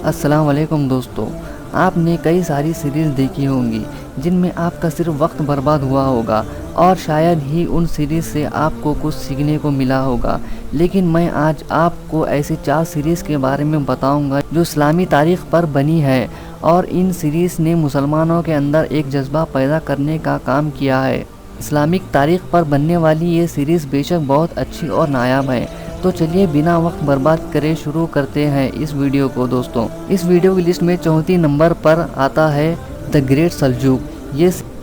السلام علیکم دوستو، آپ نے کئی ساری سیریز دیکھی ہوں گی جن میں آپ کا صرف وقت برباد ہوا ہوگا اور شاید ہی ان سیریز سے آپ کو کچھ سیکھنے کو ملا ہوگا، لیکن میں آج آپ کو ایسی 4 سیریز کے بارے میں بتاؤں گا جو اسلامی تاریخ پر بنی ہے اور ان سیریز نے مسلمانوں کے اندر ایک جذبہ پیدا کرنے کا کام کیا ہے۔ اسلامک تاریخ پر بننے والی یہ سیریز بے شک بہت اچھی اور نایاب ہے، تو چلیے بنا وقت برباد کرے شروع کرتے ہیں اس ویڈیو کو۔ دوستوں، اس ویڈیو کی لسٹ میں 34 نمبر پر آتا ہے دی گریٹ سلجوق۔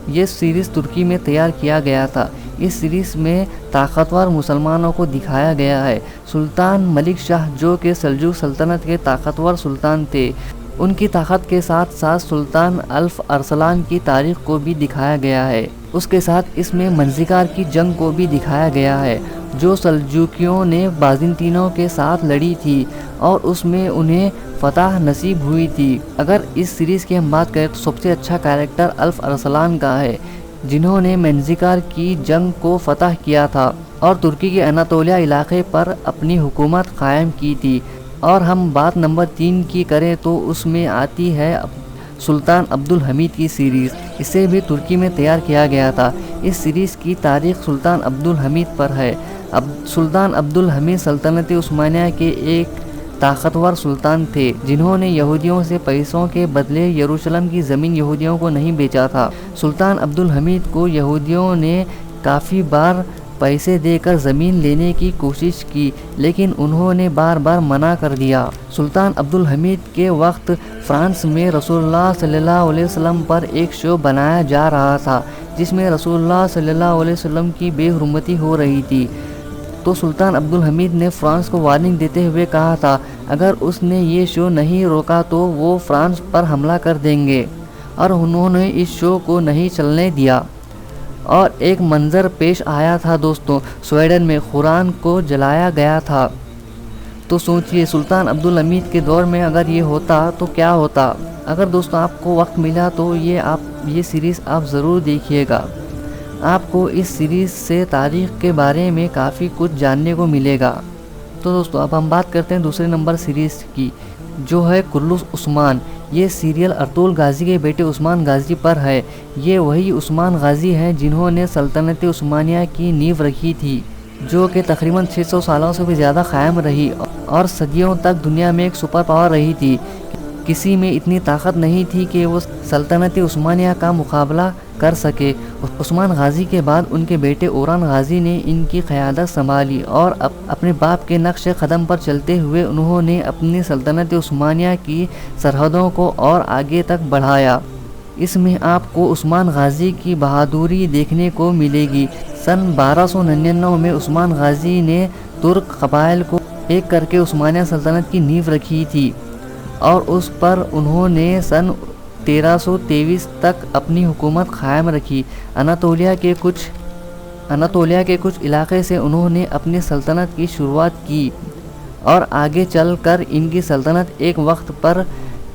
یہ سیریز ترکی میں تیار کیا گیا تھا۔ اس سیریز میں طاقتور مسلمانوں کو دکھایا گیا ہے۔ سلطان ملک شاہ جو کہ سلجوق سلطنت کے طاقتور سلطان تھے، ان کی طاقت کے ساتھ ساتھ سلطان الف ارسلان کی تاریخ کو بھی دکھایا گیا ہے۔ اس کے ساتھ اس میں منځګار کی جنگ کو بھی دکھایا گیا ہے جو سلجوقیوں نے بازنطینوں کے ساتھ لڑی تھی اور اس میں انہیں فتح نصیب ہوئی تھی۔ اگر اس سیریز کی ہم بات کریں تو سب سے اچھا کیریکٹر الف ارسلان کا ہے، جنہوں نے منځګار کی جنگ کو فتح کیا تھا اور ترکی کے اناطولیہ علاقے پر اپنی حکومت قائم کی تھی۔ اور ہم بات نمبر 3 کی کریں تو اس میں آتی ہے سلطان عبدالحمید کی سیریز۔ اسے بھی ترکی میں تیار کیا گیا تھا۔ اس سیریز کی تاریخ سلطان عبدالحمید پر ہے۔ سلطان عبدالحمید سلطنت عثمانیہ کے ایک طاقتور سلطان تھے جنہوں نے یہودیوں سے پیسوں کے بدلے یروشلم کی زمین یہودیوں کو نہیں بیچا تھا۔ سلطان عبدالحمید کو یہودیوں نے کافی بار پیسے دے کر زمین لینے کی کوشش کی، لیکن انہوں نے بار بار منع کر دیا۔ سلطان عبدالحمید کے وقت فرانس میں رسول اللہ صلی اللہ علیہ وسلم پر ایک شو بنایا جا رہا تھا جس میں رسول اللہ صلی اللہ علیہ وسلم کی بے حرمتی ہو رہی تھی۔ تو سلطان عبدالحمید نے فرانس کو وارننگ دیتے ہوئے کہا تھا اگر اس نے یہ شو نہیں روکا تو وہ فرانس پر حملہ کر دیں گے، اور انہوں نے اس شو کو نہیں چلنے دیا۔ اور ایک منظر پیش آیا تھا دوستوں، سویڈن میں قرآن کو جلایا گیا تھا۔ تو سوچئے سلطان عبدالحمید کے دور میں اگر یہ ہوتا تو کیا ہوتا۔ اگر دوستوں آپ کو وقت ملا تو یہ سیریز آپ ضرور دیکھیے گا۔ آپ کو اس سیریز سے تاریخ کے بارے میں کافی کچھ جاننے کو ملے گا۔ تو دوستوں اب ہم بات کرتے ہیں دوسرے نمبر سیریز کی، جو ہے کرلس عثمان۔ یہ سیریل ارطغرل غازی کے بیٹے عثمان غازی پر ہے۔ یہ وہی عثمان غازی ہیں جنہوں نے سلطنت عثمانیہ کی نیو رکھی تھی، جو کہ تقریباً 600 سالوں سے بھی زیادہ قائم رہی اور صدیوں تک دنیا میں ایک سپر پاور رہی تھی۔ کسی میں اتنی طاقت نہیں تھی کہ وہ سلطنت عثمانیہ کا مقابلہ کر سکے۔ عثمان غازی کے بعد ان کے بیٹے اوران غازی نے ان کی قیادت سنبھالی اور اپنے باپ کے نقش قدم پر چلتے ہوئے انہوں نے اپنی سلطنت عثمانیہ کی سرحدوں کو اور آگے تک بڑھایا۔ اس میں آپ کو عثمان غازی کی بہادری دیکھنے کو ملے گی۔ سن 1299 میں عثمان غازی نے ترک قبائل کو ایک کر کے عثمانیہ سلطنت کی نیو رکھی تھی اور اس پر انہوں نے سن 1323 تک اپنی حکومت قائم رکھی۔ اناطولیہ کے کچھ علاقے سے انہوں نے اپنی سلطنت کی شروعات کی اور آگے چل کر ان کی سلطنت ایک وقت پر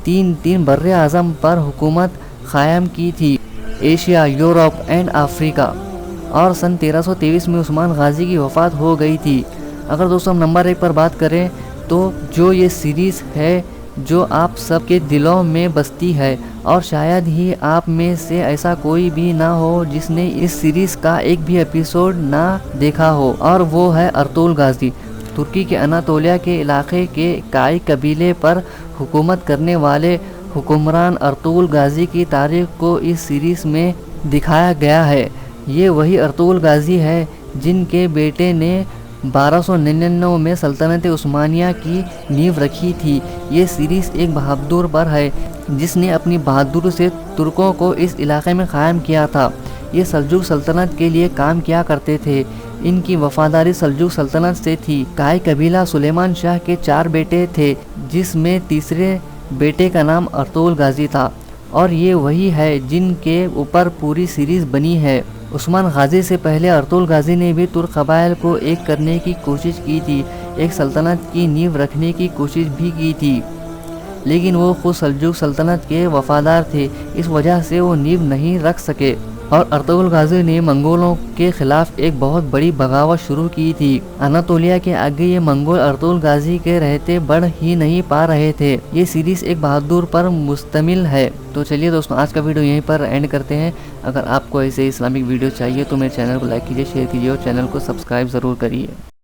تین بر اعظم پر حکومت قائم کی تھی، ایشیا، یورپ اینڈ افریقہ۔ اور سن 1323 میں عثمان غازی کی وفات ہو گئی تھی۔ اگر دوستوں ہم نمبر 1 پر بات کریں تو جو یہ سیریز ہے جو آپ سب کے دلوں میں بستی ہے، اور شاید ہی آپ میں سے ایسا کوئی بھی نہ ہو جس نے اس سیریز کا ایک بھی ایپیسوڈ نہ دیکھا ہو، اور وہ ہے ارطغرل غازی۔ ترکی کے اناطولیہ کے علاقے کے کائی قبیلے پر حکومت کرنے والے حکمران ارطغرل غازی کی تاریخ کو اس سیریز میں دکھایا گیا ہے۔ یہ وہی ارطغرل غازی ہے جن کے بیٹے نے 1299 میں سلطنت عثمانیہ کی نیو رکھی تھی۔ یہ سیریز ایک بہادر پر ہے جس نے اپنی بہادری سے ترکوں کو اس علاقے میں قائم کیا تھا۔ یہ سلجوق سلطنت کے لیے کام کیا کرتے تھے۔ ان کی وفاداری سلجوق سلطنت سے تھی۔ کائی قبیلہ سلیمان شاہ کے 4 بیٹے تھے جس میں تیسرے بیٹے کا نام ارطغرل غازی تھا، اور یہ وہی ہے جن کے اوپر پوری سیریز بنی ہے۔ عثمان غازی سے پہلے ارطغرل غازی نے بھی ترک قبائل کو ایک کرنے کی کوشش کی تھی، ایک سلطنت کی نیو رکھنے کی کوشش بھی کی تھی، لیکن وہ خود سلجوق سلطنت کے وفادار تھے، اس وجہ سے وہ نیو نہیں رکھ سکے۔ اور ارطغرل غازی نے منگولوں کے خلاف ایک بہت بڑی بغاوت شروع کی تھی۔ اناطولیہ کے آگے یہ منگول ارطغرل غازی کے رہتے بڑھ ہی نہیں پا رہے تھے۔ یہ سیریز ایک بہادر پر مشتمل ہے۔ تو چلیے دوستوں، آج کا ویڈیو یہیں پر اینڈ کرتے ہیں۔ اگر آپ کو ایسے اسلامک ویڈیو چاہیے تو میرے چینل کو لائک کیجیے، شیئر کیجیے اور چینل کو سبسکرائب ضرور کریے۔